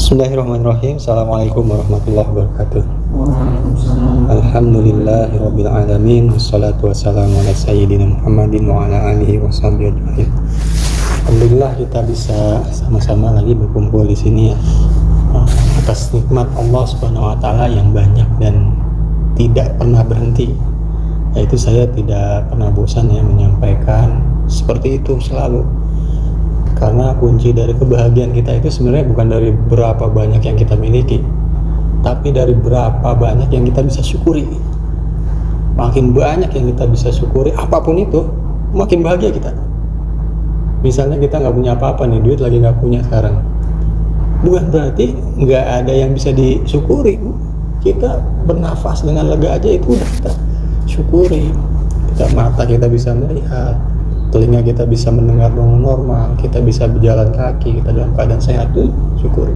Bismillahirrahmanirrahim. Assalamualaikum warahmatullahi wabarakatuh. Waalaikumsalam. Alhamdulillahirabbil alamin. Wassalatu wassalamu ala sayyidina Muhammadin wa ala alihi washabbihi ajmain. Alhamdulillah kita bisa sama-sama lagi berkumpul di sini ya. Atas nikmat Allah Subhanahu wa taala yang banyak dan tidak pernah berhenti. Yaitu saya tidak pernah bosan ya menyampaikan seperti itu selalu. Karena kunci dari kebahagiaan kita itu sebenarnya bukan dari berapa banyak yang kita miliki, tapi dari berapa banyak yang kita bisa syukuri. Makin banyak yang kita bisa syukuri apapun itu, makin bahagia kita. Misalnya kita nggak punya apa-apa nih, duit lagi nggak punya sekarang, bukan berarti nggak ada yang bisa disyukuri. Kita bernafas dengan lega aja itu udah kita syukuri. Mata kita bisa melihat, telinga kita bisa mendengar dengan normal, kita bisa berjalan kaki, kita dalam keadaan sehat, tuh syukuri.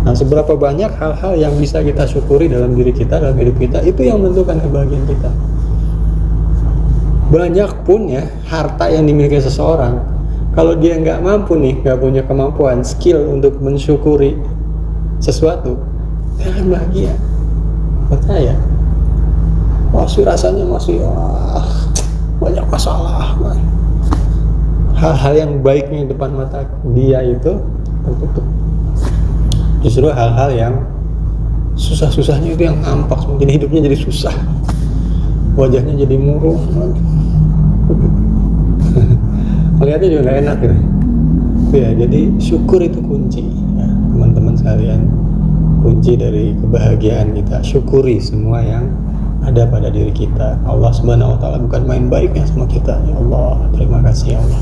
Nah, seberapa banyak hal-hal yang bisa kita syukuri dalam diri kita, dalam hidup kita, itu yang menentukan kebahagiaan kita. Banyak pun ya harta yang dimiliki seseorang, kalau dia nggak mampu nih, nggak punya kemampuan, skill untuk mensyukuri sesuatu, dia akan bahagia. Percaya? Masih rasanya masih banyak masalah, hal-hal yang baiknya di depan mata dia itu tertutup. Justru hal-hal yang susah-susahnya itu yang nampak, jadi hidupnya jadi susah, wajahnya jadi murung, melihatnya juga gak enak gitu. Ya, jadi syukur itu kunci ya, teman-teman sekalian. Kunci dari kebahagiaan kita, syukuri semua yang ada pada diri kita. Allah Subhanahu wa taala bukan main baiknya sama kita. Ya Allah, terima kasih ya Allah.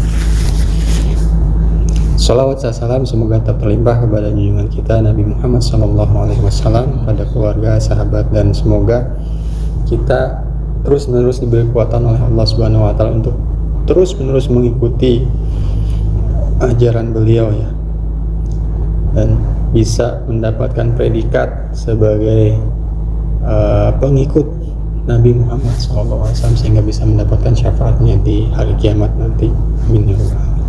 Salawat dan salam semoga tetap terlimpah kepada junjungan kita Nabi Muhammad SAW, pada keluarga, sahabat, dan semoga kita terus-menerus diberi kekuatan oleh Allah Subhanahu wa taala untuk terus-menerus mengikuti ajaran beliau ya, dan bisa mendapatkan predikat sebagai pengikut Nabi Muhammad SAW, sehingga bisa mendapatkan syafaatnya di hari kiamat nanti. Amin ya rabbal alamin.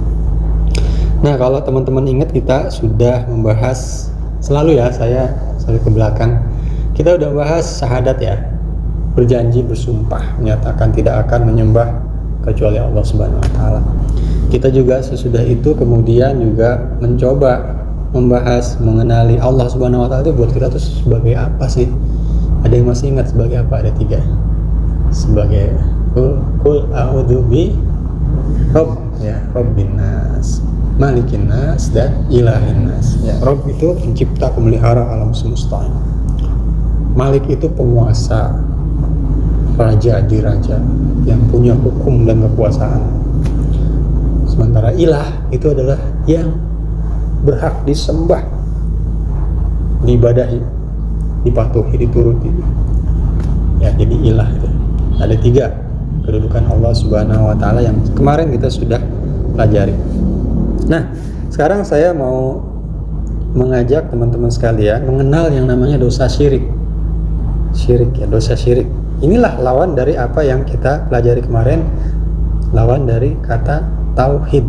Nah, kalau teman-teman ingat, kita sudah membahas selalu ya, saya ke belakang, kita udah bahas syahadat ya, berjanji, bersumpah, menyatakan tidak akan menyembah kecuali Allah Subhanahu wa taala. Kita juga sesudah itu kemudian juga mencoba membahas mengenali Allah Subhanahu wa taala itu buat kita tuh sebagai apa sih? Ada yang masih ingat sebagai apa? Ada 3. Sebagai Qul a'udzu bi Rabbin nas, Malikin nas, dan Ilahin nas. Ya, Rabb itu pencipta, pemelihara alam semesta. Malik itu penguasa, raja diraja yang punya hukum dan kekuasaan. Sementara ilah itu adalah yang berhak disembah, diibadahi, dipatuhi, dituruti ya. Jadi ilah itu ada 3 kedudukan Allah Subhanahu wa taala yang kemarin kita sudah pelajari. Nah, sekarang saya mau mengajak teman-teman sekalian mengenal yang namanya dosa syirik ya, dosa syirik. Inilah lawan dari apa yang kita pelajari kemarin, lawan dari kata tauhid,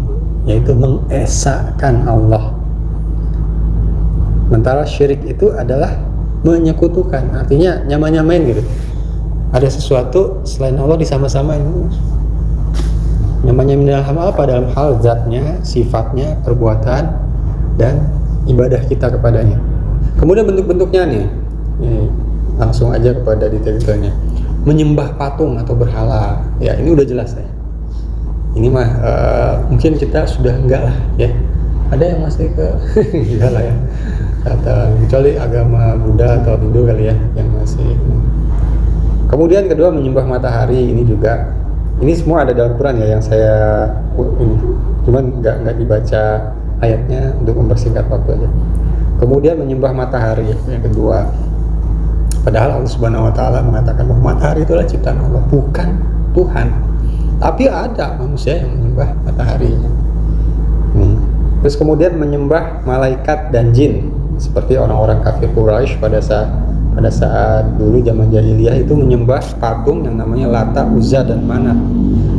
yaitu mengesahkan Allah. Sementara syirik itu adalah menyekutukan, artinya nyama-nyamain gitu. Ada sesuatu selain Allah disama-samain. Nyama-nyamain dalam apa? Dalam hal zatnya, sifatnya, perbuatan, dan ibadah kita kepadanya. Kemudian bentuk-bentuknya nih, langsung aja kepada detail-detailnya. Menyembah patung atau berhala, ya ini udah jelas ya. Ini mah mungkin kita sudah enggak lah ya. Ada yang masih ke enggak lah ya, kecuali agama Buddha atau Hindu kali ya yang masih. Kemudian kedua, menyembah matahari. Ini semua ada dalam Quran ya, yang saya ini cuman nggak dibaca ayatnya untuk mempersingkat waktu aja. Kemudian menyembah matahari yang kedua, padahal Allah Subhanahu wa taala mengatakan bahwa matahari itulah ciptaan Allah, bukan Tuhan. Tapi ada manusia yang menyembah mataharinya. Terus kemudian menyembah malaikat dan jin, seperti orang-orang kafir Quraisy pada saat dulu zaman jahiliyah itu menyembah patung yang namanya Lata, Uzza, dan Manat,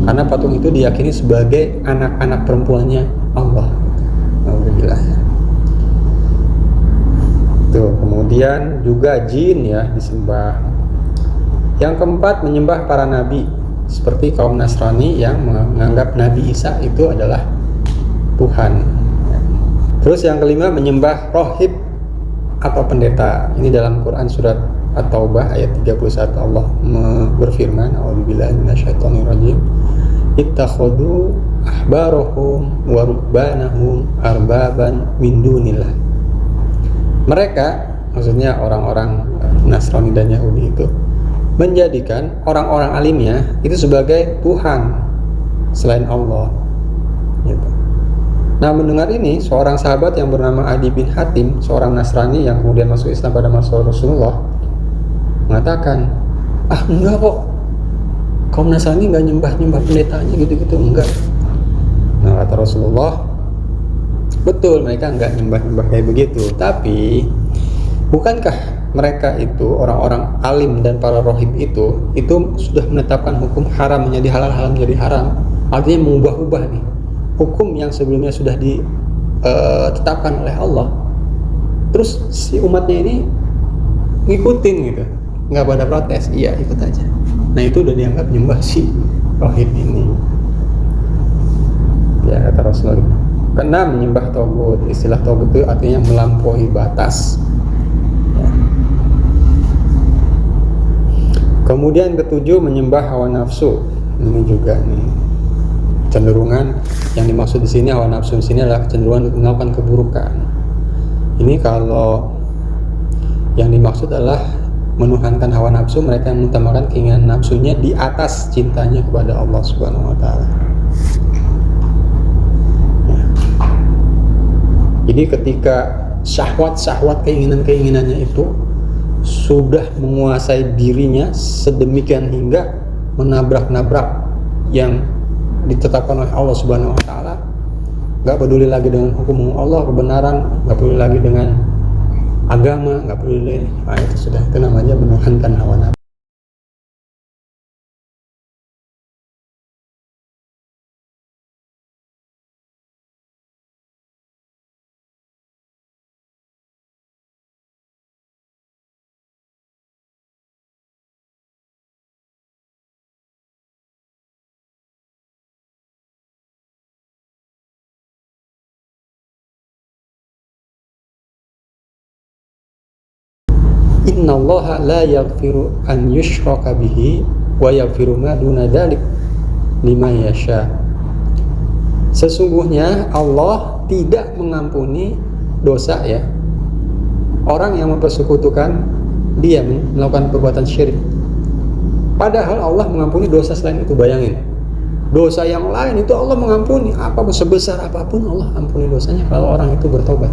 karena patung itu diyakini sebagai anak-anak perempuannya Allah. Alhamdulillah. Kemudian juga jin ya disembah. Yang keempat, menyembah para nabi, seperti kaum Nasrani yang menganggap Nabi Isa itu adalah Tuhan. Terus yang kelima, menyembah rohib atau pendeta. Ini dalam Quran surat At-Taubah ayat 31 Allah berfirman, a'udzubillahi minasyaitonirrajim, ittakhadhu ahbarahum wa rubbanahum arbaban min dunillah. Mereka, maksudnya orang-orang Nasrani dan Yahudi itu, menjadikan orang-orang alimnya itu sebagai Tuhan selain Allah gitu. Nah, mendengar ini, seorang sahabat yang bernama Adi bin Hatim, seorang Nasrani yang kemudian masuk Islam pada masa Rasulullah, mengatakan, enggak kok, kaum Nasrani enggak nyembah pendetanya gitu-gitu, enggak. Nah, kata Rasulullah, betul, mereka enggak nyembah kayak begitu, tapi bukankah mereka itu, orang-orang alim dan para rohib itu sudah menetapkan hukum haram menjadi halal, halal menjadi haram, artinya mengubah-ubah nih hukum yang sebelumnya sudah ditetapkan oleh Allah. Terus si umatnya ini ngikutin gitu, nggak pada protes, iya ikut aja. Nah, itu udah dianggap nyembah si rohib ini ya, kata Rasulullah. Keenam, menyembah togut. Istilah togut itu artinya melampaui batas ya. Kemudian ketujuh, menyembah hawa nafsu. Ini juga nih cenderungan yang dimaksud di sini, hawa nafsu di sini adalah kecenderungan untuk melakukan keburukan. Ini kalau yang dimaksud adalah menuhankan hawa nafsu, mereka yang mengutamakan keinginan nafsunya di atas cintanya kepada Allah Subhanahu wa taala. Ya. Jadi ketika syahwat keinginannya itu sudah menguasai dirinya sedemikian hingga menabrak-nabrak yang ditetapkan oleh Allah Subhanahu wa taala, enggak peduli lagi dengan hukum Allah, kebenaran, enggak peduli lagi dengan agama, enggak peduli. Nah, itu namanya menuhankan hawa nafsu. Innallaha la yaghfiru an yushraka bihi wa yaghfiru ma duna dzalik liman yasha. Sesungguhnya Allah tidak mengampuni dosa ya orang yang mempersekutukan dia melakukan perbuatan syirik. Padahal Allah mengampuni dosa selain itu. Bayangin, dosa yang lain itu Allah mengampuni, apa sebesar apapun Allah ampuni dosanya kalau orang itu bertobat,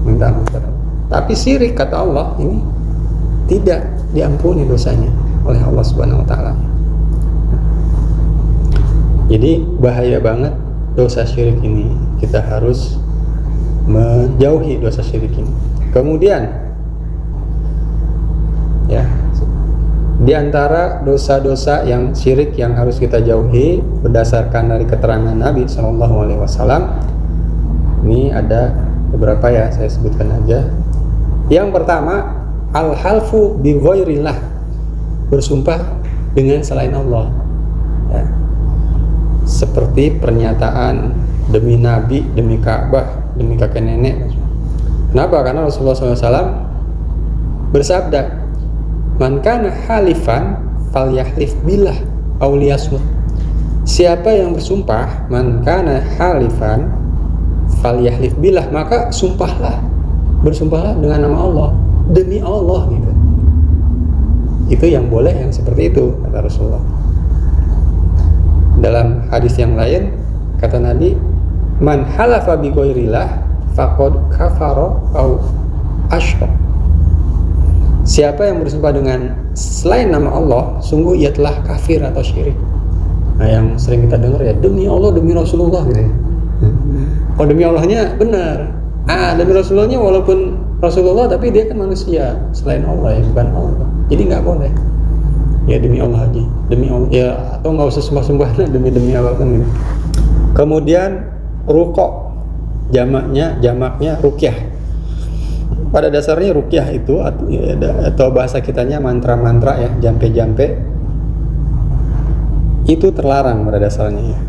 minta ampun. Tapi syirik, kata Allah, ini tidak diampuni dosanya oleh Allah Subhanahu wa taala. Jadi bahaya banget dosa syirik ini. Kita harus menjauhi dosa syirik ini. Kemudian ya, di antara dosa-dosa yang syirik yang harus kita jauhi berdasarkan dari keterangan Nabi SAW, ini ada beberapa ya, saya sebutkan aja. Yang pertama, al-halfu bi ghairillah, bersumpah dengan selain Allah ya. Seperti pernyataan demi Nabi, demi Ka'bah, demi kakek nenek. Kenapa? Karena Rasulullah SAW bersabda, man kana halifan falyahlif billah aw liyasmut. Siapa yang bersumpah, man kana halifan falyahlif billah, maka bersumpahlah dengan nama Allah, demi Allah gitu. Itu yang boleh, yang seperti itu, kata Rasulullah. Dalam hadis yang lain kata Nabi, man halafa bi ghairillah faqad kafara au asyrak. Siapa yang bersumpah dengan selain nama Allah, sungguh ia telah kafir atau syirik. Nah, yang sering kita dengar ya, demi Allah, demi Rasulullah gitu ya. Oh, demi Allahnya benar. Demi Rasulullahnya walaupun Rasulullah, tapi dia kan manusia selain Allah ya, bukan Allah. Jadi nggak boleh. Ya demi Allah aja, demi Allah ya, atau nggak usah sumpah-sumpah demi Allah kan gitu. Kemudian rukuk, jamaknya ruqyah. pada dasarnya ruqyah itu atau bahasa kitanya mantra-mantra ya, jampe-jampe itu terlarang pada dasarnya ya.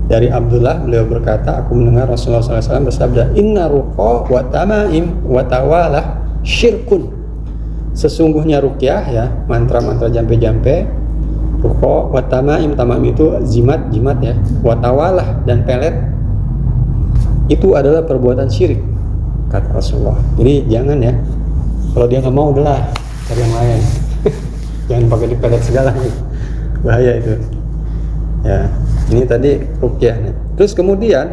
Dari Abdullah, beliau berkata, aku mendengar Rasulullah SAW bersabda, inna ruqa wa tamaim wa tawalah syirkun. Sesungguhnya ruqyah ya, mantra-mantra jampe-jampe, ruqa wa tamaim itu jimat ya, wa tawalah dan pelet itu adalah perbuatan syirik, kata Rasulullah. Jadi jangan ya, kalau dia nggak mau udahlah cari yang lain. Jangan pakai dipelet segala nih, bahaya itu ya. Ini tadi ruqyah nih. Terus kemudian,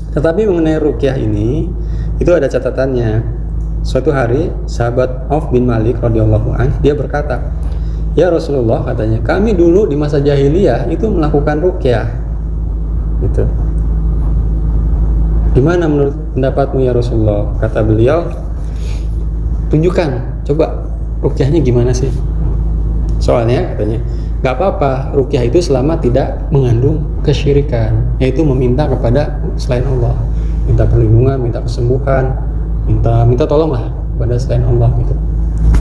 tetapi mengenai ruqyah ini itu ada catatannya. Suatu hari sahabat Auf bin Malik radhiyallahu anhu dia berkata, ya Rasulullah, katanya, kami dulu di masa jahiliyah itu melakukan ruqyah gitu. Gimana menurut pendapatmu ya Rasulullah? Kata beliau, tunjukkan, coba ruqyahnya gimana sih? Soalnya katanya, gak apa-apa ruqyah itu selama tidak mengandung kesyirikan, yaitu meminta kepada selain Allah, minta perlindungan, minta kesembuhan, minta tolong lah kepada selain Allah gitu,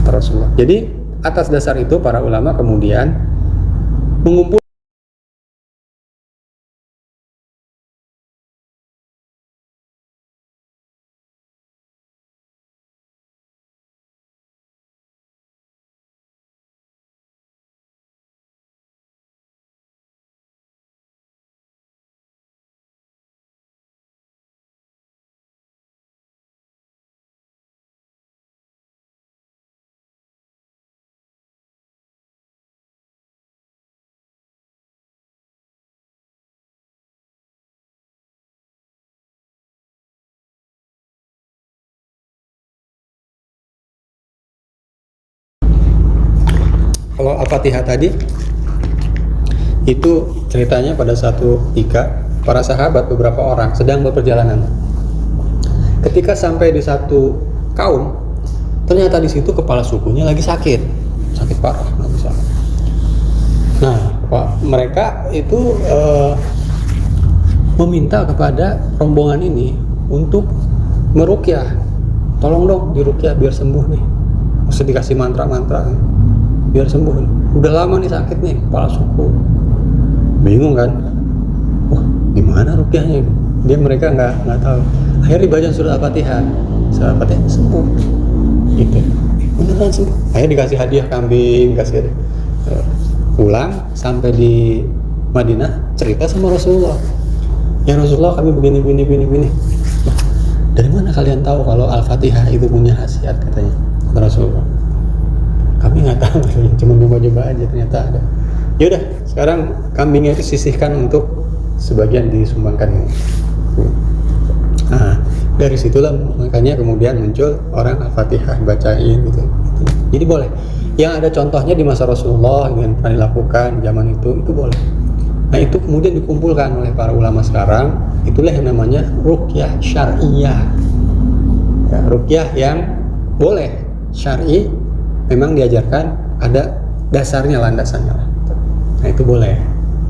kata Rasulullah. Jadi atas dasar itu para ulama kemudian mengumpulkan kalau Al-Fatihah tadi itu ceritanya pada satu ketika para sahabat beberapa orang sedang berperjalanan. Ketika sampai di satu kaum, ternyata di situ kepala sukunya lagi sakit parah, nggak bisa. Nah, mereka itu meminta kepada rombongan ini untuk meruqyah. Tolong dong diruqyah biar sembuh nih. Mesti dikasih mantra-mantra biar sembuh. Udah lama nih sakit nih kepala suku. Bingung kan? Wah, gimana ruqyahnya? Mereka nggak tahu. Akhirnya dibaca surah Al-Fatihah. Surah Al-Fatihah sembuh. Gitu. Beneran sembuh. Akhirnya dikasih hadiah kambing, pulang sampai di Madinah cerita sama Rasulullah. Ya Rasulullah, kami begini. Dari mana kalian tahu kalau Al-Fatihah itu punya khasiat, katanya, kata Rasulullah. Kami nggak tahu, cuma coba-coba aja, ternyata ada. Yaudah, sekarang kambingnya itu sisihkan untuk sebagian disumbangkan. Nah, dari situlah makanya kemudian muncul orang Al-Fatihah bacain gitu. Jadi boleh. Yang ada contohnya di masa Rasulullah yang pernah dilakukan zaman itu boleh. Nah, itu kemudian dikumpulkan oleh para ulama sekarang. Itulah yang namanya ruqyah syar'iyah. Ya, ruqyah yang boleh syar'i, memang diajarkan ada dasarnya, landasannya lah. Nah, itu boleh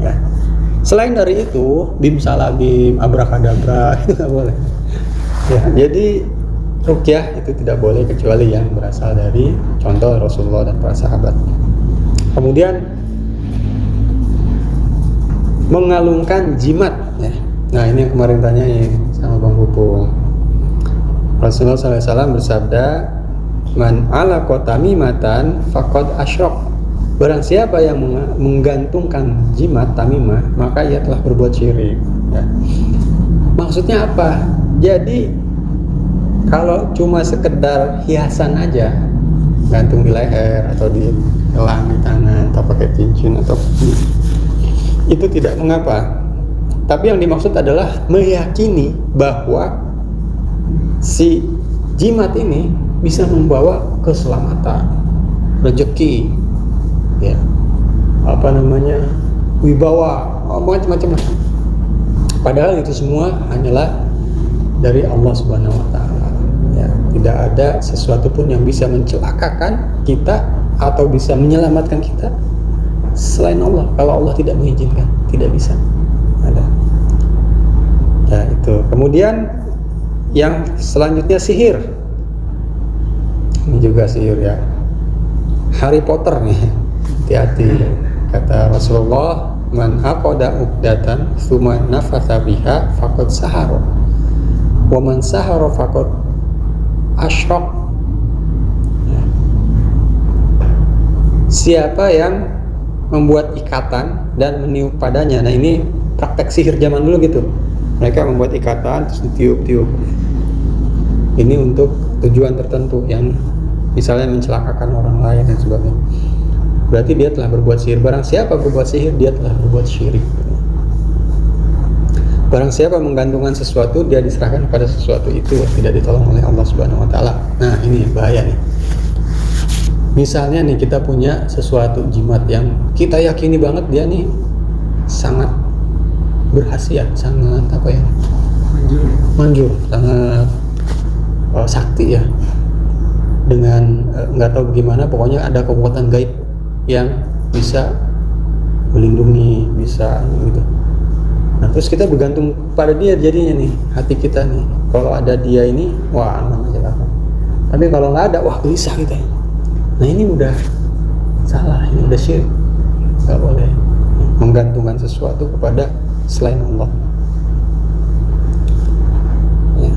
ya. Selain dari itu, bim salabim, abrakadabra itu nggak boleh ya. Jadi ruqyah itu tidak boleh kecuali yang berasal dari contoh Rasulullah dan para sahabat. Kemudian mengalungkan jimat ya. Nah, ini yang kemarin tanyain sama Bang Pupung. Rasulullah SAW bersabda, man ala tamimatan faqad asyrak. Barang siapa yang menggantungkan jimat tamimah, maka ia telah berbuat syirik ya. Maksudnya apa? Jadi kalau cuma sekedar hiasan aja, gantung di leher atau di gelang di tangan atau pakai cincin atau itu tidak mengapa. Tapi yang dimaksud adalah meyakini bahwa si jimat ini bisa membawa keselamatan, rezeki, ya, wibawa, macam-macam. Padahal itu semua hanyalah dari Allah Subhanahu Wa Taala. Ya, tidak ada sesuatu pun yang bisa mencelakakan kita atau bisa menyelamatkan kita selain Allah. Kalau Allah tidak mengizinkan, tidak bisa. Ada. Ya, itu. Kemudian yang selanjutnya sihir. Ini juga sihir ya. Harry Potter nih, hati-hati. Kata Rasulullah, man aqada uqdatan tsumma nafatha biha faqad sahara. Wa man sahara faqad asyrak. Ya. Siapa yang membuat ikatan dan meniup padanya. Nah, ini praktek sihir zaman dulu gitu. Mereka membuat ikatan terus ditiup-tiup. Ini untuk tujuan tertentu yang misalnya mencelakakan orang lain dan sebagainya. Berarti dia telah berbuat sihir. Barang siapa berbuat sihir, dia telah berbuat syirik. Barang siapa menggantungkan sesuatu, dia diserahkan pada sesuatu itu, tidak ditolong oleh Allah Subhanahu wa taala. Nah, ini bahaya nih. Misalnya nih, kita punya sesuatu jimat yang kita yakini banget dia nih sangat berkhasiat, sangat apa ya? Manjur, sangat sakti ya. Dengan nggak tahu gimana, pokoknya ada kekuatan gaib yang bisa melindungi, bisa gitu. Nah, terus kita bergantung pada dia jadinya nih, hati kita nih. Kalau ada dia ini, wah aman aja apa. Tapi kalau nggak ada, wah gelisah kita. Nah, ini udah salah, ini udah syirik. Nggak boleh menggantungkan sesuatu kepada selain Allah. Ya.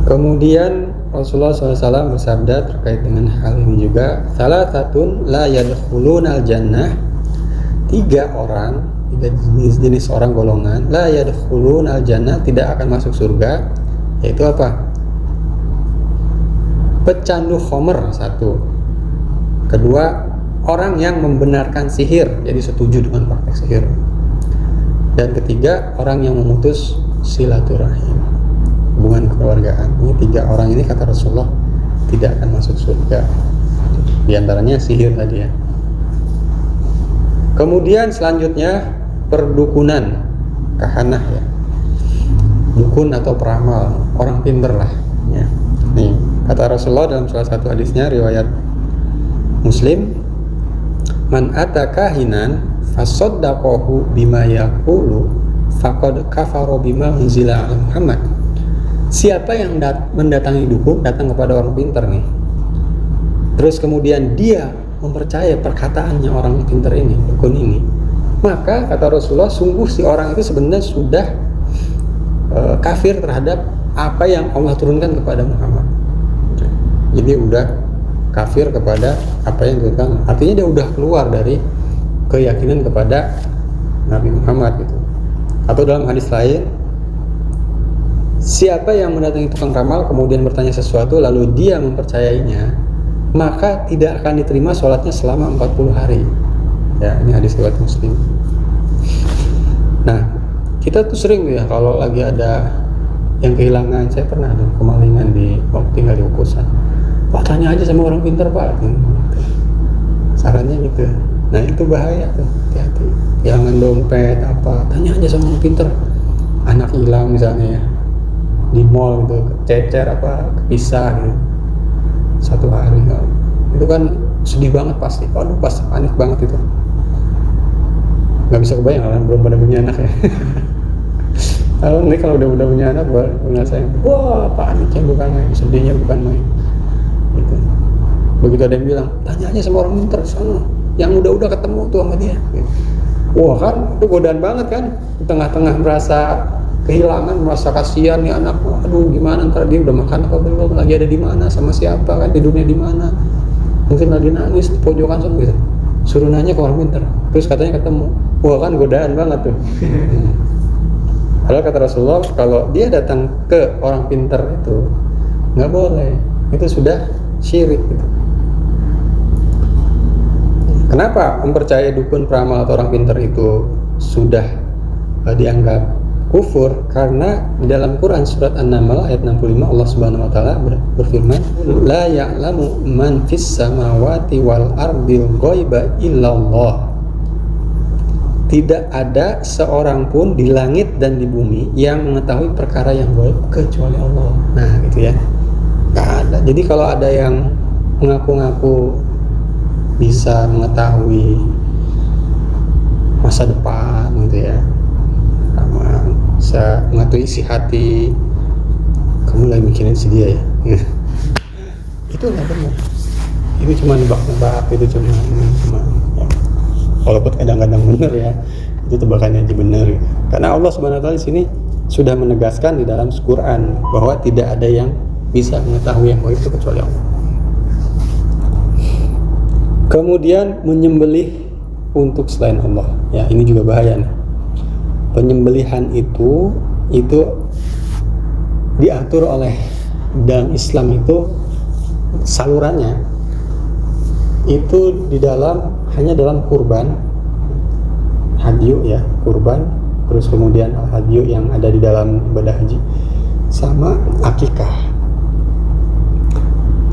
Kemudian Rasulullah SAW bersabda terkait dengan hal ini juga, salasatun la yadkhulunal jannah, tiga jenis orang golongan, la yadkhulunal jannah, tidak akan masuk surga, yaitu apa? Pecandu khomer, satu. Kedua, orang yang membenarkan sihir, jadi setuju dengan praktek sihir. Dan ketiga, orang yang memutus silaturahim, hubungan kekeluargaan. Ini tiga orang ini kata Rasulullah tidak akan masuk surga. Di antaranya sihir tadi ya. Kemudian selanjutnya perdukunan, kahanah ya. Dukun atau peramal, orang pinter lah ya. Nih, kata Rasulullah dalam salah satu hadisnya riwayat Muslim, man ata kahinan fasaddaqahu bima yaqulu faqad kafara bima unzila ala Muhammad. Siapa yang mendatangi dukun, datang kepada orang pintar nih, terus kemudian dia mempercayai perkataannya orang pintar ini, dukun ini, maka kata Rasulullah, sungguh si orang itu sebenarnya sudah kafir terhadap apa yang Allah turunkan kepada Muhammad. Jadi udah kafir kepada apa yang diturunkan. Artinya dia udah keluar dari keyakinan kepada Nabi Muhammad gitu. Atau dalam hadis lain, siapa yang mendatangi tukang ramal kemudian bertanya sesuatu lalu dia mempercayainya, maka tidak akan diterima sholatnya selama 40 hari. Ya, ini hadis riwayat Muslim. Nah, kita tuh sering ya kalau lagi ada yang kehilangan. Saya pernah ada kemalingan waktu tinggal di Ukusan. Pak, tanya aja sama orang pintar Pak. Sarannya gitu. Nah, itu bahaya tuh, hati-hati. Kehilangan dompet apa, tanya aja sama orang pintar. Anak hilang misalnya ya, di mall gitu, kececer apa, kepisah gitu, 1 hari enggak. Itu kan sedih banget pasti. Aduh, pasti panik banget itu. Nggak bisa kebayang kan, belum pada punya anak ya. Kalau udah punya anak, ngerasain, wah paniknya bukan main, sedihnya bukan main. Gitu. Begitu ada yang bilang, tanya aja sama orang pintar sana, yang udah ketemu tuh sama dia. Gitu. Wah kan, itu godaan banget kan. Di tengah-tengah merasa kehilangan, merasa kasihan nih anak. Aduh, gimana ntar dia udah makan apa belum, lagi ada di mana, sama siapa kan, tidurnya di mana. Mungkin lagi nangis di pojokan sana gitu. Suruh nanya ke orang pintar, terus katanya ketemu. Wah kan godaan banget tuh. Padahal kata Rasulullah, kalau dia datang ke orang pintar itu nggak boleh, itu sudah syirik gitu. Kenapa mempercayai dukun, peramal atau orang pintar itu sudah dianggap kufur? Karena di dalam Quran surat An-Naml ayat 65 Allah Subhanahu wa taala berfirman, la ya'lamu man fis samawati wal ardil ghaiba illallah. Tidak ada seorang pun di langit dan di bumi yang mengetahui perkara yang gaib kecuali Allah. Nah, gitu ya. Nggak ada. Jadi kalau ada yang mengaku-ngaku bisa mengetahui masa depan gitu ya, sama bisa mengetahui isi hati, kamu lagi mikirin si dia ya. itu nggak benar. Itu cuma nebak-nebak, itu cuma ya. Walaupun kadang-kadang benar ya, itu tebakannya aja benar gitu. Karena Allah Subhanahu wa taala di sini sudah menegaskan di dalam Al-Qur'an bahwa tidak ada yang bisa mengetahui yang gaib itu kecuali Allah. Kemudian menyembelih untuk selain Allah. Ya, ini juga bahaya nih. Penyembelihan itu diatur oleh dalam Islam itu salurannya itu hanya dalam kurban, hadyu ya, kurban, terus kemudian hadyu yang ada di dalam ibadah haji, sama akikah.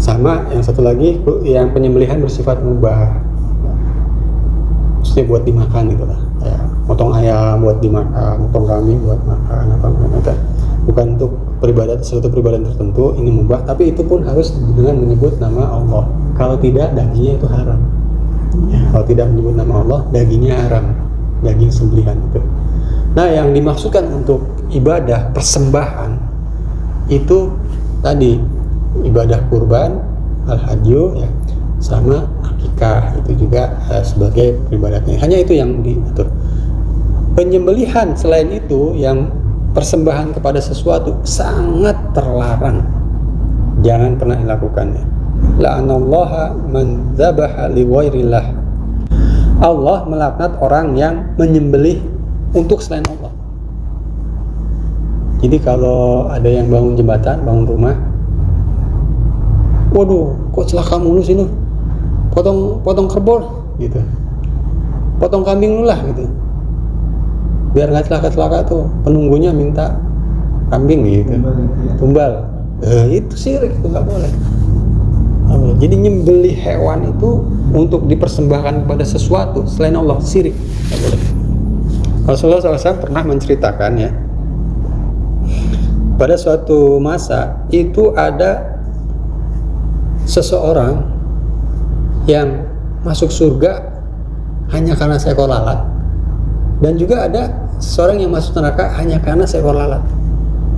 Sama yang satu lagi yang penyembelihan bersifat mubah, maksudnya buat dimakan gitu lah, kayak potong ayam buat dimakan, potong kambing buat makan apa namanya, bukan untuk suatu peribadatan tertentu, ini mubah, tapi itu pun harus dengan menyebut nama Allah. Kalau tidak, dagingnya itu haram ya, kalau tidak menyebut nama Allah, dagingnya haram, daging sembelihan itu. Nah, yang dimaksudkan untuk ibadah persembahan itu tadi ibadah kurban, al-hadyu ya, sama akikah, itu juga sebagai peribadatan. Hanya itu yang diatur. Penyembelihan selain itu yang persembahan kepada sesuatu sangat terlarang. Jangan pernah dilakukannya. La'anallaha man dzabaha li ghairillah. Allah melaknat orang yang menyembelih untuk selain Allah. Jadi kalau ada yang bangun jembatan, bangun rumah, waduh, kok celaka mulu sih lu? Potong kerbau gitu. Potong kambing lu lah gitu. Biar nggak celaka-celaka tuh, penunggunya minta kambing gitu. Tumbal. Itu syirik, itu nggak boleh. Jadi nyembelih hewan itu untuk dipersembahkan kepada sesuatu selain Allah, syirik, nggak boleh. Rasulullah SAW pernah menceritakan ya, pada suatu masa itu ada seseorang yang masuk surga hanya karena seekor lalat, dan juga ada seorang yang masuk neraka hanya karena seekor lalat.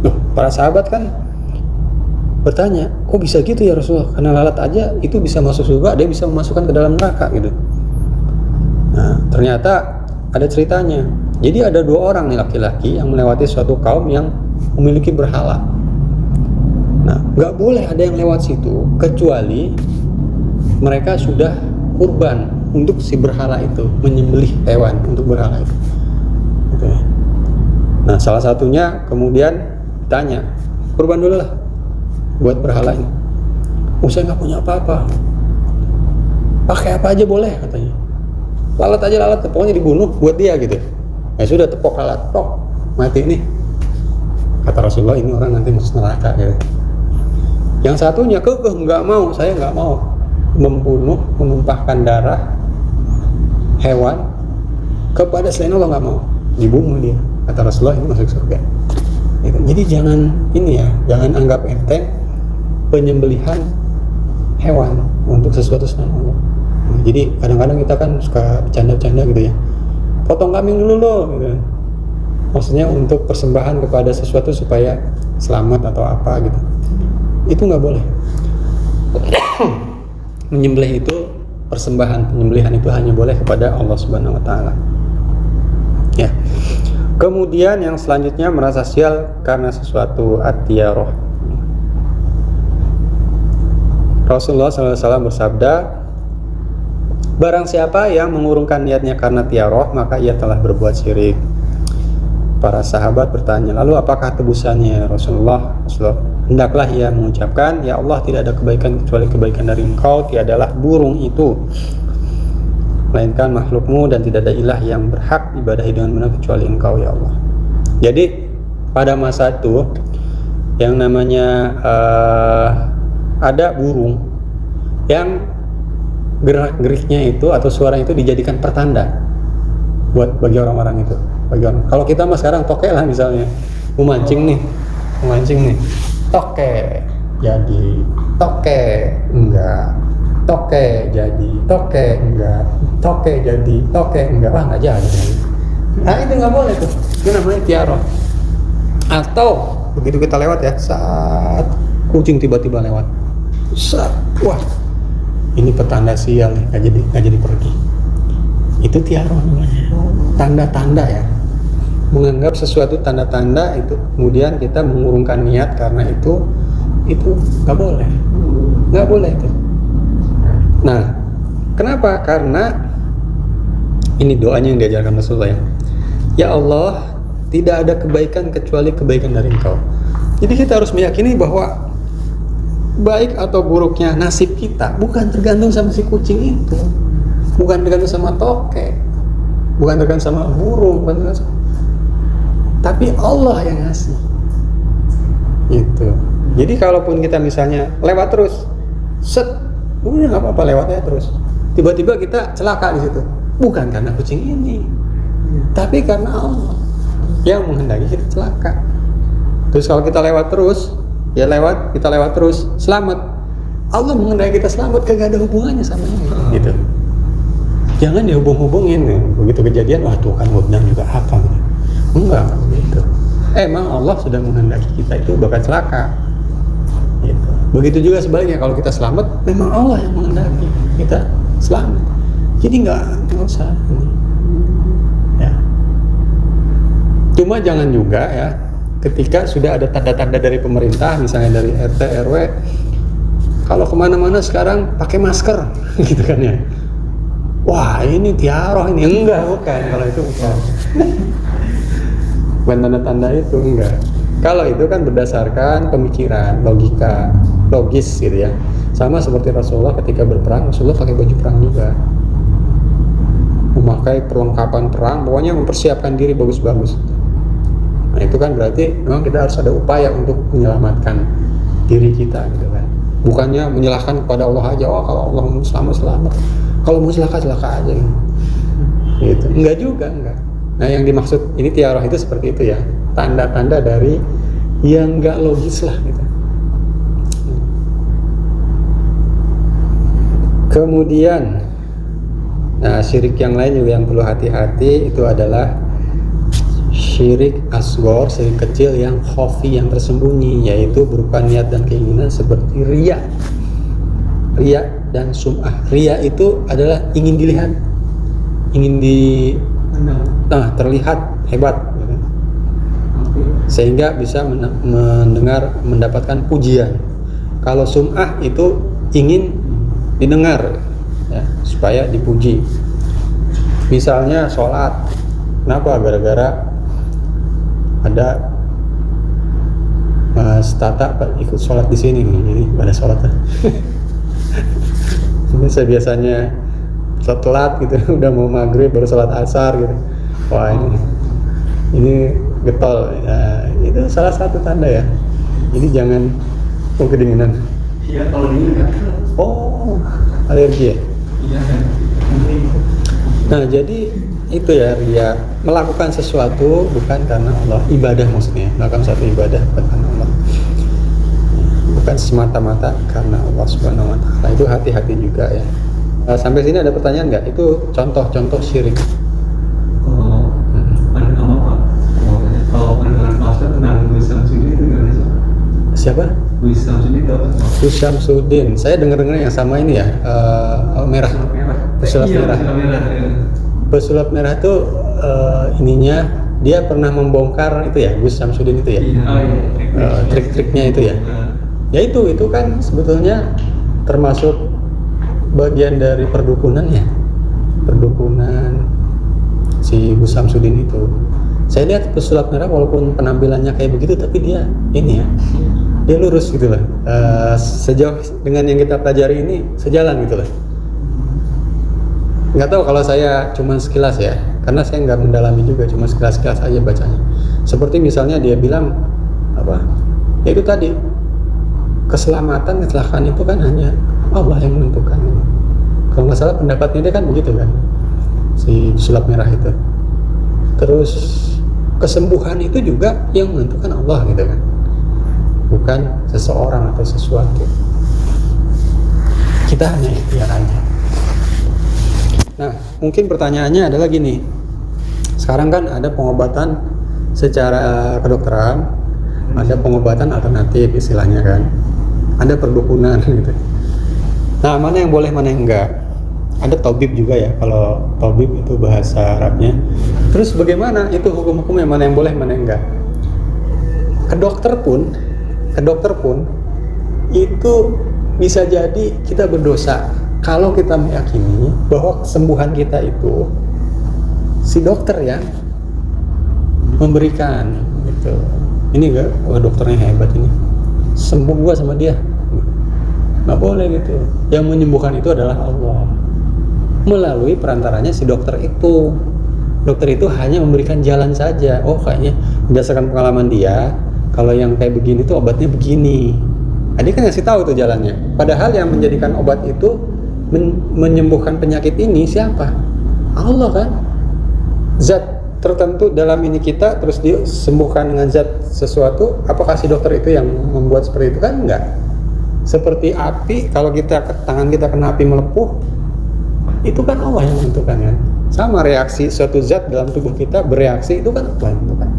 Loh, para sahabat kan bertanya, kok bisa gitu ya Rasulullah? Karena lalat aja itu bisa masuk surga, dia bisa memasukkan ke dalam neraka gitu. Nah, ternyata ada ceritanya. Jadi ada dua orang nih laki-laki yang melewati suatu kaum yang memiliki berhala. Nah, nggak boleh ada yang lewat situ kecuali mereka sudah kurban untuk si berhala itu, menyembelih hewan untuk berhala itu. Gitu ya. Nah, salah satunya kemudian tanya, kurban dulu lah buat berhala ini. Saya nggak punya apa-apa. Pakai apa aja boleh katanya. Lalat aja lalat, pokoknya dibunuh buat dia gitu. Ya sudah, tepok lalat, tok, mati nih. Kata Rasulullah, ini orang nanti masuk neraka gitu. Yang satunya nggak mau, saya nggak mau membunuh, menumpahkan darah hewan kepada selain Allah, nggak mau, dibunuh dia. Kata Rasulullah, ini masuk surga. Gitu. Jadi jangan jangan anggap enteng penyembelihan hewan untuk sesuatu selain Allah. Nah, jadi kadang-kadang kita kan suka bercanda-bercanda gitu ya, potong kambing dulu loh gitu. Maksudnya untuk persembahan kepada sesuatu supaya selamat atau apa gitu. Itu nggak boleh. Menyembelih itu persembahan, penyembelihan itu hanya boleh kepada Allah Subhanahu wa taala. Ya. Kemudian yang selanjutnya merasa sial karena sesuatu at-tiyarah. Rasulullah SAW bersabda, barang siapa yang mengurungkan niatnya karena tiyarah, maka ia telah berbuat syirik. Para sahabat bertanya, lalu apakah tebusannya Rasulullah? Hendaklah ia mengucapkan, ya Allah, tidak ada kebaikan kecuali kebaikan dari Engkau, tiadalah burung itu melainkan makhlukmu, dan tidak ada ilah yang berhak ibadahi dengan benar kecuali Engkau, ya Allah. Jadi pada masa itu yang namanya ada burung yang gerak-geriknya itu atau suaranya itu dijadikan pertanda bagi orang-orang itu. Kalau kita mah sekarang toke lah misalnya, memancing nih, toke jadi, toke enggak, toke jadi, toke enggak, toke jadi, toke enggak, wah nggak jadi. Nah itu nggak boleh tuh, itu namanya tiara. Atau begitu kita lewat ya, saat kucing tiba-tiba lewat, Wah, ini petanda sial nih, nggak jadi pergi. Itu tiaroh namanya. Tanda-tanda ya. Menganggap sesuatu tanda-tanda itu, kemudian kita mengurungkan niat karena itu nggak boleh itu. Nah, kenapa? Karena ini doanya yang diajarkan Rasulullah ya. Ya Allah, tidak ada kebaikan kecuali kebaikan dari Engkau. Jadi kita harus meyakini bahwa baik atau buruknya nasib kita bukan tergantung sama si kucing itu, bukan tergantung sama tokek, bukan tergantung sama burung, tapi Allah yang ngasih. Itu. Jadi kalaupun kita misalnya lewat terus, udah nggak apa-apa lewatnya terus. Tiba-tiba kita celaka di situ, bukan karena kucing ini, tapi karena Allah yang menghendaki kita celaka. Terus kalau kita lewat terus, kita lewat terus, selamat. Allah menghendaki kita selamat, kagak ada hubungannya sama ini, gitu. Jangan dihubung-hubungin, begitu kejadian, wah tuh kan gue bilang juga apa gitu. Enggak begitu. Emang Allah sudah menghendaki kita itu bakal celaka. Gitu. Begitu juga sebaliknya, kalau kita selamat, memang Allah yang menghendaki kita selamat. Jadi nggak usah. Ya. Cuma jangan juga ya, ketika sudah ada tanda-tanda dari pemerintah, misalnya dari RT RW, kalau kemana-mana sekarang pakai masker, gitu kan ya. Wah ini tiaroh ini, enggak, bukan. Kalau itu bukan. Bukan tanda-tanda itu, enggak. Kalau itu kan berdasarkan pemikiran, logis gitu ya. Sama seperti Rasulullah ketika berperang, Rasulullah pakai baju perang juga, memakai perlengkapan perang, pokoknya mempersiapkan diri bagus-bagus. Nah itu kan berarti memang kita harus ada upaya untuk menyelamatkan diri kita gitu kan. Bukannya menyalahkan kepada Allah aja, kalau Allah mau selamat, kalau mau celaka aja gitu. Enggak juga, enggak. Nah yang dimaksud ini tiaroh itu seperti itu ya, tanda-tanda dari yang enggak logis lah gitu. Kemudian syirik yang lain juga yang perlu hati-hati itu adalah syirik asghar, syirik kecil yang khafi, yang tersembunyi, yaitu berupa niat dan keinginan seperti riya dan sum'ah. Riya itu adalah ingin dilihat, terlihat hebat, sehingga bisa mendapatkan pujian. Kalau sum'ah itu ingin didengar, ya, supaya dipuji. Misalnya sholat, kenapa? Gara-gara ada Mas Tata ikut sholat di sini, jadi pada sholat. Ini saya biasanya telat gitu, udah mau maghrib baru sholat asar gitu. Wah ini getol. Ya, itu salah satu tanda ya. Jadi jangan kedinginan. Iya kalau dingin kan. Oh alergi ya. Iya. Nah jadi itu ya, riya, melakukan sesuatu bukan karena Allah, ibadah maksudnya, melakukan suatu ibadah bukan karena Allah, bukan semata-mata karena Allah Subhanahu wa Ta'ala. Itu hati-hati juga ya. Sampai sini ada pertanyaan nggak? Itu contoh-contoh syirik. Kalau pendengaran pastor tentang Gus Samsudin itu gimana sih? Siapa? Gus Samsudin itu apa? Gus Samsudin. Saya dengar yang sama ini ya, merah. Pesulap merah. Pesulap merah itu ininya dia pernah membongkar itu ya, Gus Samsudin itu ya. Trik-triknya itu ya. Ya itu kan sebetulnya termasuk bagian dari perdukunan si Gus Samsudin itu. Saya lihat pesulap merah walaupun penampilannya kayak begitu, tapi dia ini ya, dia lurus gitu lah. Sejauh dengan yang kita pelajari ini sejalan gitu lah. Nggak tahu kalau saya cuma sekilas ya, karena saya nggak mendalami juga, cuma sekilas-sekilas aja bacanya. Seperti misalnya dia bilang apa? Ya itu tadi, keselamatan, kecelakaan itu kan hanya Allah yang menentukan. Kalau nggak salah pendapatnya dia kan begitu kan, si pesulap merah itu. Terus kesembuhan itu juga yang menentukan Allah gitu kan, bukan seseorang atau sesuatu. Kita hanya ikhtiar aja. Nah, mungkin pertanyaannya adalah gini. Sekarang kan ada pengobatan secara kedokteran, ada pengobatan alternatif istilahnya kan. ada perdukunan gitu. Nah, mana yang boleh, mana yang enggak. Ada tabib juga ya, kalau tabib itu bahasa Arabnya. Terus bagaimana itu hukum-hukumnya, mana yang boleh, mana yang enggak. Ke dokter pun itu bisa jadi kita berdosa kalau kita meyakini bahwa kesembuhan kita itu si dokter yang memberikan gitu. Ini enggak, wah dokternya hebat ini, sembuh gua sama dia. Nggak boleh gitu. Yang menyembuhkan itu adalah Allah melalui perantaranya si dokter itu. Dokter itu hanya memberikan jalan saja. Oh, kayaknya berdasarkan pengalaman dia, kalau yang kayak begini tuh obatnya begini. Dia kan ngasih tahu tuh jalannya. Padahal yang menjadikan obat itu menyembuhkan penyakit ini siapa? Allah kan. Zat tertentu dalam ini kita terus disembuhkan dengan zat sesuatu. Apakah si dokter itu yang membuat seperti itu? Kan enggak. Seperti api, kalau tangan kita kena api melepuh, itu kan Allah yang menentukan kan. Sama reaksi suatu zat dalam tubuh kita bereaksi, itu kan Allah yang menentukan.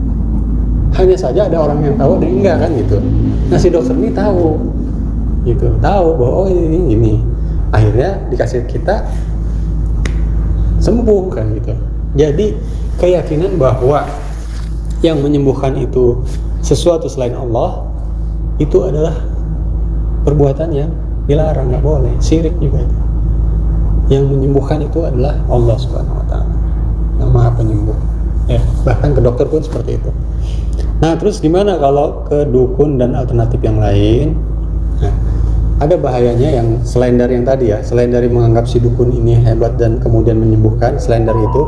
Hanya saja ada orang yang tahu dan enggak kan gitu. Nah, si dokter ini tahu gitu, tahu bahwa oh ini akhirnya dikasih kita sembuh kan gitu. Jadi keyakinan bahwa yang menyembuhkan itu sesuatu selain Allah itu adalah perbuatan yang dilarang, nggak boleh, syirik juga itu. Yang menyembuhkan itu adalah Allah Subhanahu wa Ta'ala, yang Maha Penyembuh. Bahkan ke dokter pun seperti itu. Nah, terus gimana kalau ke dukun dan alternatif yang lain? Nah, ada bahayanya yang selain dari yang tadi ya, selain dari menganggap si dukun ini hebat dan kemudian menyembuhkan, selain dari itu,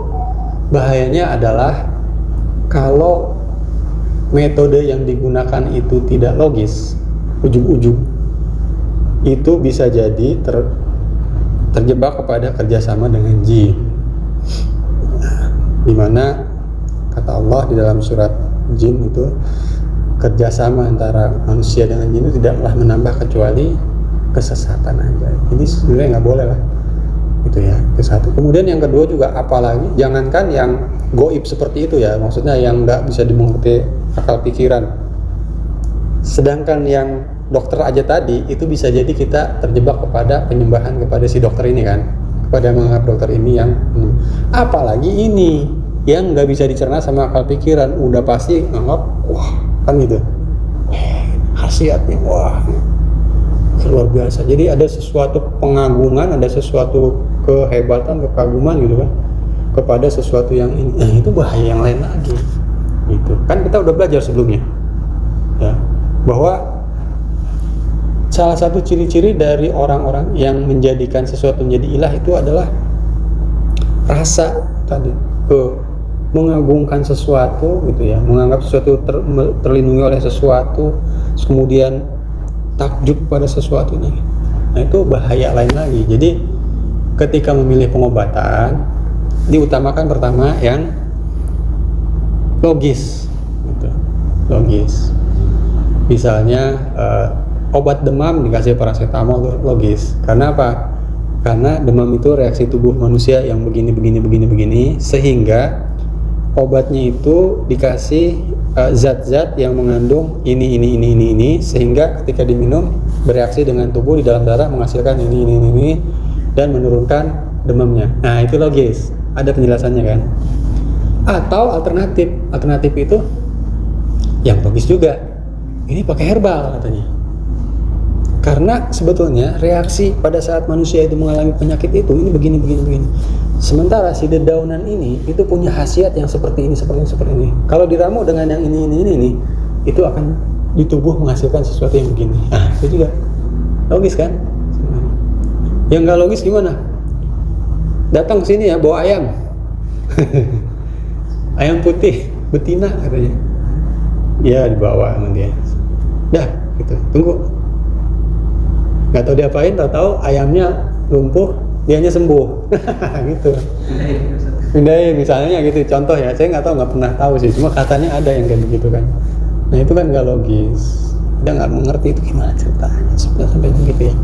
bahayanya adalah kalau metode yang digunakan itu tidak logis, ujug-ujug, itu bisa jadi terjebak kepada kerjasama dengan jin. Dimana kata Allah di dalam surat jin itu, kerjasama antara manusia dengan jin itu tidaklah menambah kecuali kesesatan aja. Jadi sebenarnya nggak boleh lah itu ya, itu satu. Kemudian yang kedua juga, apalagi jangankan yang goib seperti itu ya, maksudnya yang nggak bisa dimengerti akal pikiran, sedangkan yang dokter aja tadi itu bisa jadi kita terjebak kepada penyembahan kepada si dokter ini kan, kepada menganggap dokter ini yang apalagi ini yang nggak bisa dicerna sama akal pikiran, udah pasti nganggap wah kan gitu, khasiatnya wah luar biasa. Jadi ada sesuatu pengagungan, ada sesuatu kehebatan, kekaguman gitu kan kepada sesuatu yang ini. Nah, itu bahaya yang lain lagi gitu kan. Kita udah belajar sebelumnya ya, bahwa salah satu ciri-ciri dari orang-orang yang menjadikan sesuatu menjadi ilah itu adalah rasa tadi, mengagungkan sesuatu gitu ya, menganggap sesuatu terlindungi oleh sesuatu, kemudian takjub pada sesuatunya. Nah, itu bahaya lain lagi. Jadi ketika memilih pengobatan, diutamakan pertama yang logis gitu. Logis. Misalnya obat demam dikasih paracetamol, logis. Karena apa? Karena demam itu reaksi tubuh manusia yang begini, sehingga obatnya itu dikasih zat-zat yang mengandung ini, sehingga ketika diminum bereaksi dengan tubuh di dalam darah menghasilkan ini dan menurunkan demamnya. Nah, itu logis, ada penjelasannya kan. Atau alternatif itu yang logis juga, ini pakai herbal katanya. Karena sebetulnya reaksi pada saat manusia itu mengalami penyakit itu ini begini. Sementara si dedaunan ini itu punya khasiat yang seperti ini. Kalau diramu dengan yang ini, itu akan di tubuh menghasilkan sesuatu yang begini. Nah, itu juga logis kan? Yang nggak logis gimana? Datang ke sini ya bawa ayam, ayam putih betina katanya. Ya dibawa sama dia. Dah, gitu. Tunggu. Nggak tahu diapain, tahu ayamnya lumpuh, dianya sembuh. Gitu. Pindahin misalnya gitu, contoh ya, saya nggak pernah tahu sih, cuma katanya ada yang kayak begitu kan. Nah, itu kan nggak logis, dia nggak mengerti itu gimana ceritanya sampai begitu ya.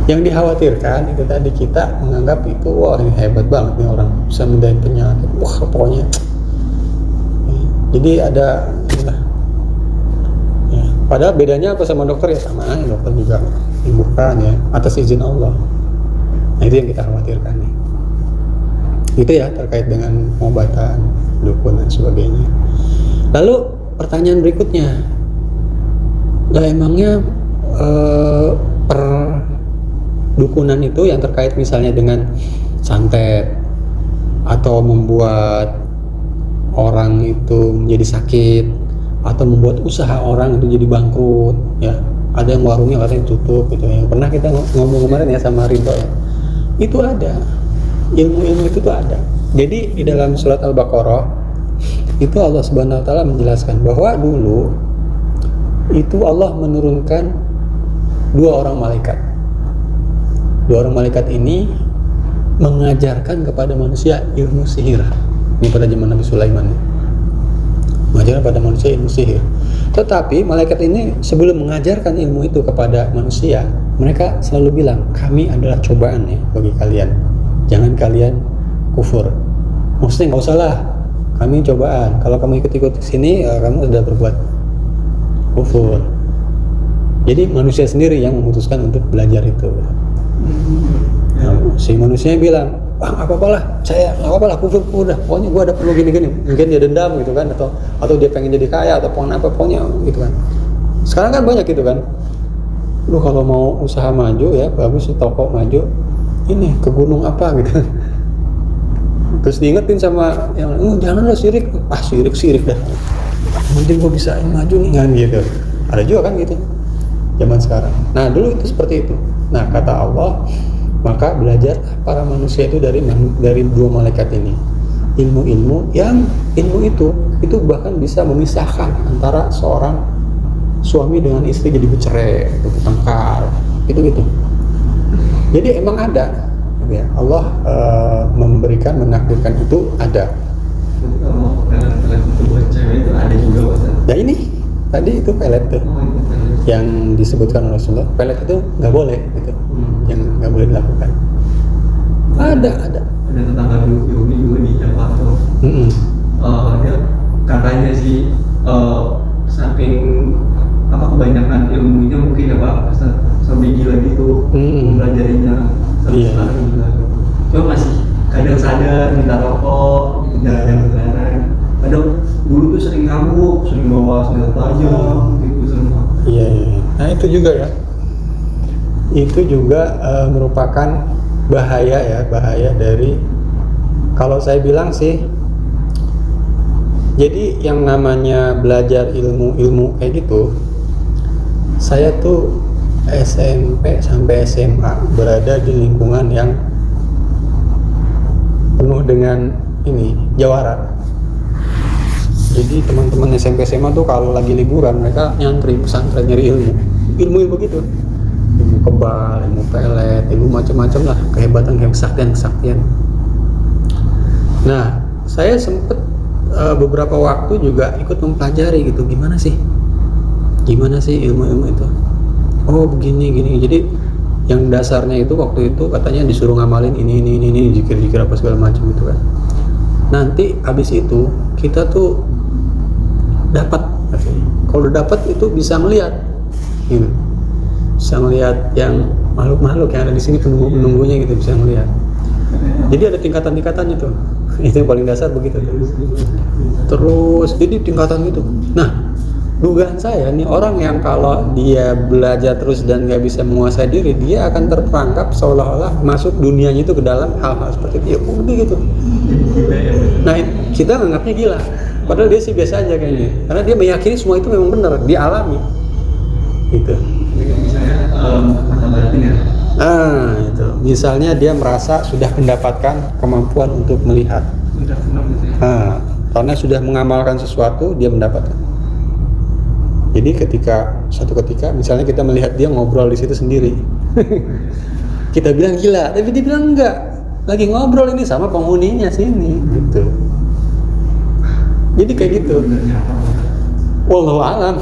Yang dikhawatirkan itu tadi, kita menganggap itu wah ini hebat banget nih orang bisa mindahin penyakit, wah pokoknya. Jadi ada inilah ya, Padahal bedanya apa sama dokter? Ya sama aja, dokter juga dibuka ya atas izin Allah. Nah itu yang kita khawatirkan nih. Itu ya terkait dengan pengobatan, dukun dan sebagainya. Lalu pertanyaan berikutnya, lah emangnya per dukunan itu yang terkait misalnya dengan santet atau membuat orang itu menjadi sakit atau membuat usaha orang itu jadi bangkrut ya, ada yang warungnya katanya tutup gitu ya, pernah kita ngomong kemarin ya sama Rinto ya, itu ada ilmu-ilmu itu tuh ada. Jadi di dalam surat Al-Baqarah itu Allah Subhanahu wa taala menjelaskan bahwa dulu itu Allah menurunkan dua orang malaikat. Dua orang malaikat ini mengajarkan kepada manusia ilmu sihir. Ini pada zaman Nabi Sulaiman. Mengajarkan pada manusia ilmu sihir. Tetapi malaikat ini sebelum mengajarkan ilmu itu kepada manusia, mereka selalu bilang, kami adalah cobaan ya bagi kalian. Jangan kalian kufur. Maksudnya nggak usah lah, kami cobaan. Kalau kamu ikut-ikut sini, kamu sudah berbuat kufur. Jadi manusia sendiri yang memutuskan untuk belajar itu. Nah, si manusia bilang, apa-apalah, saya apa-apalah, kufur udah, pokoknya gue ada perlu gini-gini. Mungkin dia dendam gitu kan, atau dia pengen jadi kaya atau pokoknya gitu kan. Sekarang kan banyak gitu kan. Lu kalau mau usaha maju ya, bagus toko maju, ini ke gunung apa gitu. Terus diingetin sama yang, janganlah sirik, sirik dah. Mungkin gue bisa maju nih kan gitu. Ada juga kan gitu zaman sekarang. Nah dulu itu seperti itu. Nah kata Allah, maka belajar para manusia itu dari dua malaikat ini, ilmu-ilmu yang ilmu itu bahkan bisa memisahkan antara seorang suami dengan istri jadi bercerai, bertengkar, gitu. Jadi emang ada, ya Allah memberikan, menakdirkan itu ada. Kalau pelet itu buat cewek itu ada juga Ustaz. Nah ini tadi itu pelet tuh yang disebutkan oleh Rasulullah, pelet itu nggak boleh gitu, yang nggak boleh dilakukan. Ada tetangga dulu juga di Jakarta. Dia katanya sih saking kebanyakan ilmunya mungkin ya Pak, sampai gila gitu mempelajarinya sampai sekarang juga. Cuma masih kadang sadar minta rokok, jalan sekarang. Kadang dulu tuh sering ngabuk, sering bawa senjata tajam gitu semua. Iya. Nah itu juga ya. Itu juga merupakan bahaya dari, kalau saya bilang sih, jadi yang namanya belajar ilmu kayak gitu, saya tuh SMP sampai SMA berada di lingkungan yang penuh dengan jawara. Jadi teman-teman SMP SMA tuh kalau lagi liburan mereka nyantri pesantren nyari ilmu gitu, ilmu kebal, ilmu pelet, ilmu macam-macam lah, kehebatan, kesaktian. Nah saya sempet beberapa waktu juga ikut mempelajari gitu, gimana sih ilmu itu. Oh begini. Jadi yang dasarnya itu waktu itu katanya disuruh ngamalin ini zikir apa segala macam gitu kan. Nanti habis itu kita tuh dapat, kalau udah dapat itu bisa melihat gitu. Bisa melihat yang makhluk-makhluk yang ada di sini, penunggunya gitu, bisa melihat. Jadi ada tingkatan-tingkatannya tuh. Itu yang paling dasar begitu tuh. Terus jadi tingkatan gitu. Nah dugaan saya nih, orang yang kalau dia belajar terus dan nggak bisa menguasai diri, dia akan terperangkap seolah-olah masuk dunianya itu ke dalam hal-hal seperti itu. Ya udah gitu. Nah kita menganggapnya gila, padahal dia sih biasa aja kayaknya, karena dia meyakini semua itu memang benar, dia alami gitu. Itu misalnya dia merasa sudah mendapatkan kemampuan untuk melihat, karena sudah mengamalkan sesuatu, dia mendapatkan. Jadi suatu ketika misalnya kita melihat dia ngobrol di situ sendiri, kita bilang gila, tapi dia bilang enggak, lagi ngobrol ini sama penghuninya sini gitu. Jadi kayak gitu. Wallahu alam.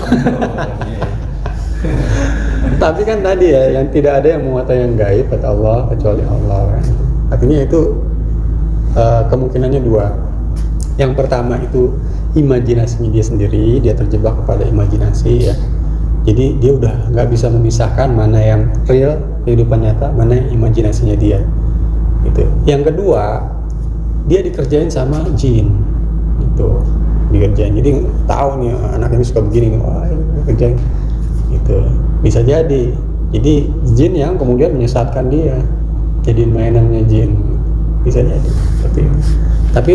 Tapi kan tadi ya, yang tidak ada yang menguasai yang gaib kata Allah kecuali Allah kan. Artinya itu kemungkinannya dua. Yang pertama itu imajinasinya dia sendiri, dia terjebak kepada imajinasi ya. Jadi dia udah nggak bisa memisahkan mana yang real kehidupan nyata, mana yang imajinasinya dia. Gitu. Yang kedua, dia dikerjain sama jin. Gitu. Dikerjain. Jadi tahu nih anak ini suka begini, wah ini kerjain. Gitu. Bisa jadi. Jadi jin yang kemudian menyesatkan dia. Jadi mainannya jin. Bisa jadi seperti itu. Tapi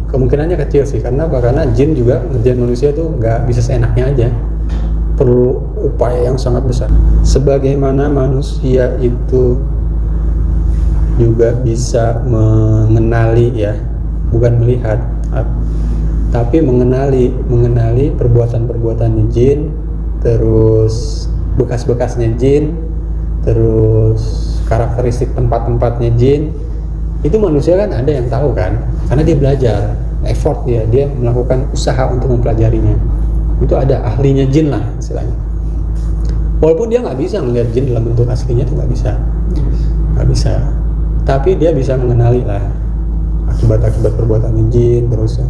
kemungkinannya kecil sih, karena jin juga ngerjain manusia tuh nggak bisa seenaknya aja, perlu upaya yang sangat besar. Sebagaimana manusia itu juga bisa mengenali ya, bukan melihat, tapi mengenali perbuatan-perbuatannya jin, terus bekas-bekasnya jin, terus karakteristik tempat-tempatnya jin. Itu manusia kan ada yang tahu kan, karena dia belajar, effort dia melakukan usaha untuk mempelajarinya. Itu ada ahlinya jin lah istilahnya. Walaupun dia nggak bisa melihat jin dalam bentuk aslinya, itu nggak bisa. Tapi dia bisa mengenali lah akibat-akibat perbuatan jin terus.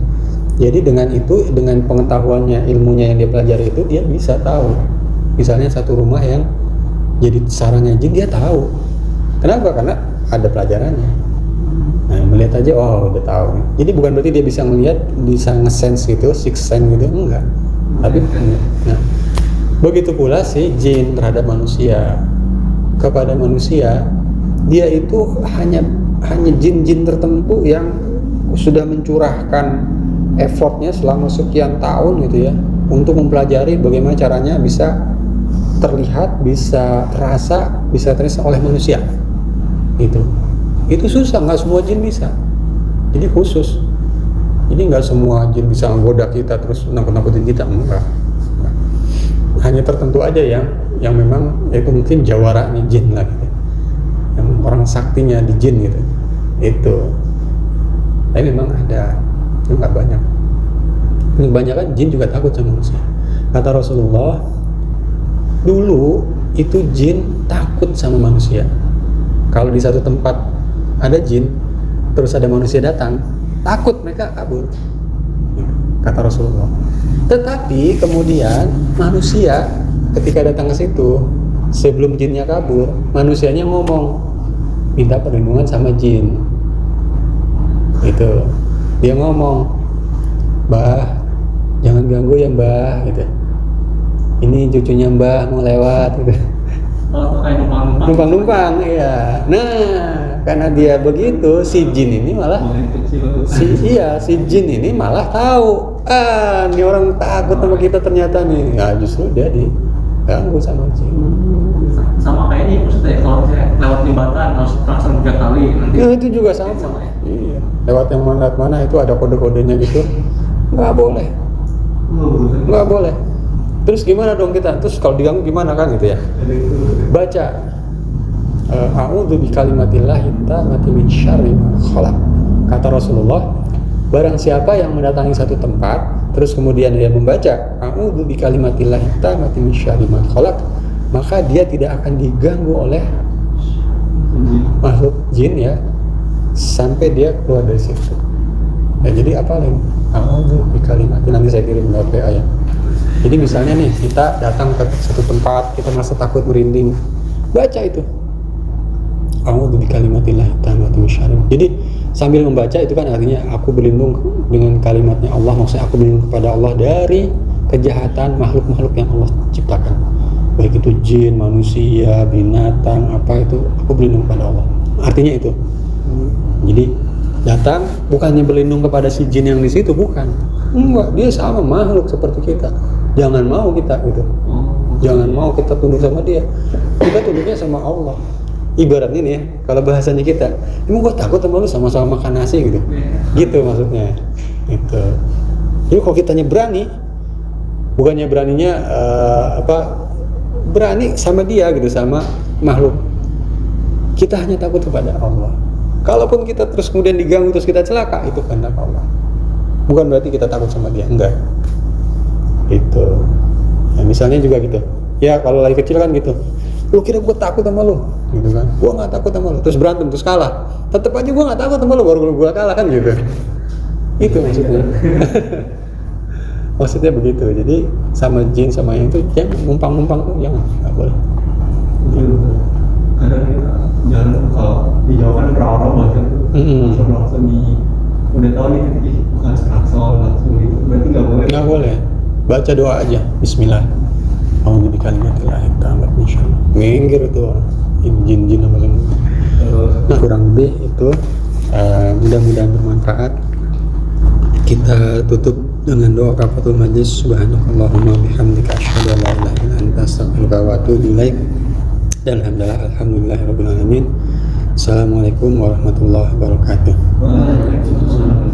Jadi dengan itu, dengan pengetahuannya, ilmunya yang dia pelajari itu, dia bisa tahu. Misalnya satu rumah yang jadi sarangnya jin, dia tahu. Kenapa? Karena ada pelajarannya. Nah, melihat aja, oh udah tahu. Jadi bukan berarti dia bisa melihat, bisa nge-sense gitu, sixth sense gitu, enggak. Tapi, nah, begitu pula si jin terhadap manusia. Kepada manusia, dia itu hanya jin-jin tertentu yang sudah mencurahkan effortnya selama sekian tahun gitu ya, untuk mempelajari bagaimana caranya bisa terlihat, bisa terasa, oleh manusia. Itu susah, nggak semua jin bisa. Jadi khusus. Jadi nggak semua jin bisa menggoda kita terus nakut-nakutin kita, enggak. Hanya tertentu aja yang memang itu mungkin jawaranya jin lah gitu. Yang orang saktinya di jin gitu. Itu. Tapi memang ada, itu nggak banyak. Kebanyakan jin juga takut sama manusia. Kata Rasulullah, dulu itu jin takut sama manusia. Kalau di satu tempat ada jin, terus ada manusia datang, takut, mereka kabur, kata Rasulullah. Tetapi kemudian manusia ketika datang ke situ, sebelum jinnya kabur, manusianya ngomong, minta perlindungan sama jin. Itu dia ngomong, Mbah, jangan ganggu ya Mbah, gitu. Ini cucunya Mbah mau lewat, gitu. Numpang-numpang, iya. Nah, karena dia begitu, si jin ini malah si jin ini malah tahu. Ini orang takut sama kita ternyata nih. Ya justru dia diganggu sama jin. Sama kayak ini maksudnya, kalau saya lewat jembatan harus transfer 3 kali nanti. Ya, itu juga sama. Iya. Lewat yang mana itu ada kode-kodenya gitu. Nggak boleh. Terus gimana dong kita? Terus kalau diganggu gimana kan gitu ya? Baca a'udzu bikalimatillahi tammati min syarri ma khalaq. Kata Rasulullah, barang siapa yang mendatangi satu tempat terus kemudian dia membaca a'udzu bikalimatillahi tammati min syarri ma khalaq, maka dia tidak akan diganggu oleh makhluk jin ya sampai dia keluar dari situ. Ya, jadi apa lagi? A'udzu bikalimati, nanti saya kirim lewat WA ya. Jadi misalnya nih, kita datang ke satu tempat, kita merasa takut, merinding, baca itu a'udzu bikalimatillahi tammati min syarri. Jadi sambil membaca itu kan artinya aku berlindung dengan kalimatnya Allah, maksudnya aku berlindung kepada Allah dari kejahatan makhluk-makhluk yang Allah ciptakan, baik itu jin, manusia, binatang, apa itu, aku berlindung kepada Allah. Artinya itu. Jadi datang bukannya berlindung kepada si jin yang di situ, bukan. Enggak, dia sama makhluk seperti kita. Jangan mau kita gitu. Jangan mau kita tunduk sama dia. Kita tunduknya sama Allah. Ibaratnya nih ya, kalau bahasanya kita, emang gue takut sama lu, sama-sama makan nasi gitu. Gitu maksudnya. Gitu. Jadi kalau kitanya berani, bukannya beraninya berani sama dia gitu, sama makhluk. Kita hanya takut kepada Allah. Kalaupun kita terus kemudian diganggu terus kita celaka, itu kehendak Allah. Bukan berarti kita takut sama dia, enggak. Itu. Ya, misalnya juga gitu. Ya kalau lagi kecil kan gitu. Lu kira gue takut sama lu, gitu kan? Gue nggak takut sama lu. Terus berantem, terus kalah. Tetep aja gue nggak takut sama lu, baru gue kalah kan gitu. Itu maksudnya. maksudnya begitu. Jadi sama jin sama yang itu yang numpang-numpang tuh jangan, nggak boleh. Kadang kita jangan kalau di Jawa kan rawa macam itu langsung di udah tahu nih titik bukan straksol langsung itu berarti nggak boleh Baca doa aja, Bismillah. A'udzu bikalimatillahi tammati min syarri. Minggir itu jin-jin apa semua. Nah, kurang lebih itu mudah-mudahan bermanfaat. Kita tutup dengan doa kafatul majlis. Subhanakallahumma bihamdika asyhadu an la ilaha illa anta astaghfiruka wa atubu ilaik. Dan alhamdulillahirabbil alamin. Assalamualaikum warahmatullahi wabarakatuh. Waalaikumsalam.